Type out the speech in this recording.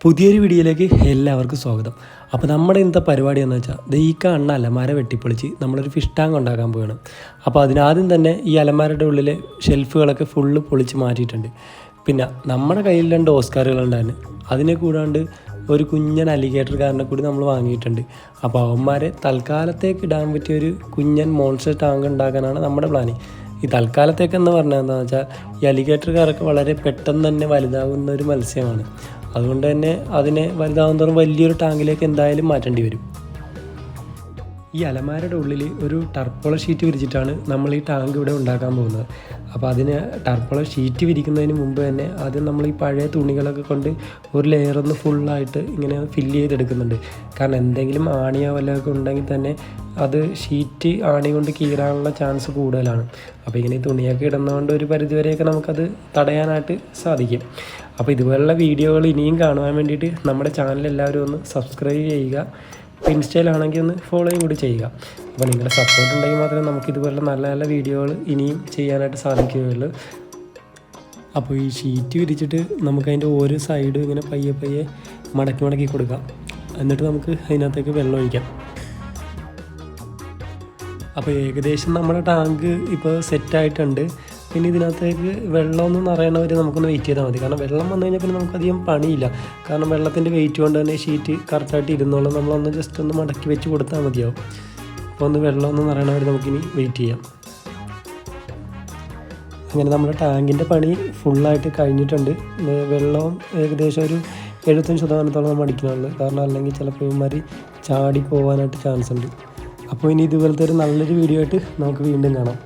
പുതിയൊരു വീഡിയോയിലേക്ക് എല്ലാവർക്കും സ്വാഗതം. അപ്പോൾ നമ്മുടെ ഇന്നത്തെ പരിപാടി എന്ന് വെച്ചാൽ ഈ കാണുന്ന അലമാര വെട്ടിപ്പൊളിച്ച് നമ്മളൊരു ഫിഷ് ടാങ്ക് ഉണ്ടാക്കാൻ പോവുകയാണ്. അപ്പോൾ അതിനാദ്യം തന്നെ ഈ അലമാരയുടെ ഉള്ളിലെ ഷെൽഫുകളൊക്കെ ഫുള്ള് പൊളിച്ച് മാറ്റിയിട്ടുണ്ട്. പിന്നെ നമ്മുടെ കയ്യിൽ 2 ഓസ്കാറുകളുണ്ടായിരുന്നു. അതിനെ കൂടാണ്ട് ഒരു കുഞ്ഞൻ അലിഗേറ്റർകാരനെ കൂടി നമ്മൾ വാങ്ങിയിട്ടുണ്ട്. അപ്പോൾ അവന്മാരെ തൽക്കാലത്തേക്ക് ഇടാൻ പറ്റിയൊരു കുഞ്ഞൻ മോൺസ്റ്റർ ടാങ്ക് ഉണ്ടാക്കാനാണ് നമ്മുടെ പ്ലാന്. ഈ തൽക്കാലത്തേക്കെന്ന് പറഞ്ഞാൽ എന്താണെന്ന് വെച്ചാൽ ഈ അലിഗേറ്റർകാരൊക്കെ വളരെ പെട്ടെന്ന് തന്നെ വലുതാകുന്ന ഒരു മത്സ്യമാണ്. അതുകൊണ്ട് തന്നെ അതിനെ വലുതാകും തോറും വലിയൊരു ടാങ്കിലേക്ക് എന്തായാലും മാറ്റേണ്ടി വരും. ഈ അലമാരയുടെ ഉള്ളിൽ ഒരു ടർപ്പോള ഷീറ്റ് വിരിച്ചിട്ടാണ് നമ്മൾ ഈ ടാങ്ക് ഇവിടെ ഉണ്ടാക്കാൻ പോകുന്നത്. അപ്പോൾ അതിന് ടർപ്പോള ഷീറ്റ് വിരിക്കുന്നതിന് മുമ്പ് തന്നെ ആദ്യം നമ്മൾ ഈ പഴയ തുണികളൊക്കെ കൊണ്ട് ഒരു ലെയറൊന്ന് ഫുള്ളായിട്ട് ഇങ്ങനെ ഫില്ല് ചെയ്തെടുക്കുന്നുണ്ട്. കാരണം എന്തെങ്കിലും ആണിയോ വല്ലതൊക്കെ ഉണ്ടെങ്കിൽ തന്നെ അത് ഷീറ്റ് ആണി കൊണ്ട് കീറാനുള്ള ചാൻസ് കൂടുതലാണ്. അപ്പോൾ ഇങ്ങനെ ഈ തുണിയൊക്കെ ഇടുന്നതുകൊണ്ട് ഒരു പരിധിവരെയൊക്കെ നമുക്കത് തടയാനായിട്ട് സാധിക്കും. അപ്പോൾ ഇതുപോലുള്ള വീഡിയോകൾ ഇനിയും കാണുവാൻ വേണ്ടിയിട്ട് നമ്മുടെ ചാനൽ എല്ലാവരും ഒന്ന് സബ്സ്ക്രൈബ് ചെയ്യുക. ഇപ്പോൾ ഇൻസ്റ്റയിലാണെങ്കിൽ ഒന്ന് ഫോളോയും കൂടി ചെയ്യുക. അപ്പോൾ നിങ്ങളുടെ സപ്പോർട്ട് ഉണ്ടെങ്കിൽ മാത്രമേ നമുക്ക് ഇതുപോലുള്ള നല്ല നല്ല വീഡിയോകൾ ഇനിയും ചെയ്യാനായിട്ട് സാധിക്കുകയുള്ളൂ. അപ്പോൾ ഈ ഷീറ്റ് വിരിച്ചിട്ട് നമുക്കതിൻ്റെ ഓരോ സൈഡും ഇങ്ങനെ പയ്യെ പയ്യെ മടക്കി കൊടുക്കാം. എന്നിട്ട് നമുക്ക് അതിനകത്തേക്ക് വെള്ളം ഒഴിക്കാം. അപ്പോൾ ഏകദേശം നമ്മുടെ ടാങ്ക് ഇപ്പോൾ സെറ്റായിട്ടുണ്ട്. പിന്നെ ഇതിനകത്തേക്ക് വെള്ളമൊന്നും നിറയണവരെ നമുക്കൊന്ന് വെയിറ്റ് ചെയ്താൽ മതി. കാരണം വെള്ളം വന്നു കഴിഞ്ഞാൽ പിന്നെ നമുക്കധികം പണിയില്ല. കാരണം വെള്ളത്തിൻ്റെ വെയിറ്റ് കൊണ്ട് തന്നെ ഷീറ്റ് കറക്റ്റായിട്ട് ഇരുന്നോളും. നമ്മളൊന്ന് ജസ്റ്റ് ഒന്ന് മടക്കി വെച്ച് കൊടുത്താൽ മതിയാവും. അപ്പോൾ ഒന്ന് വെള്ളമൊന്നും നിറയണവരെ നമുക്കിനി വെയിറ്റ് ചെയ്യാം. അങ്ങനെ നമ്മുടെ ടാങ്കിൻ്റെ പണി ഫുള്ളായിട്ട് കഴിഞ്ഞിട്ടുണ്ട്. വെള്ളവും ഏകദേശം ഒരു 75% നമ്മൾ അടിക്കുന്നുള്ളൂ. കാരണം അല്ലെങ്കിൽ ചിലപ്പോൾ ഇവന്മാർ ചാടി പോകാനായിട്ട് ചാൻസ് ഉണ്ട്. അപ്പോൾ ഇനി ഇതുപോലത്തെ ഒരു നല്ലൊരു വീഡിയോ ആയിട്ട് നമുക്ക് വീണ്ടും കാണാം.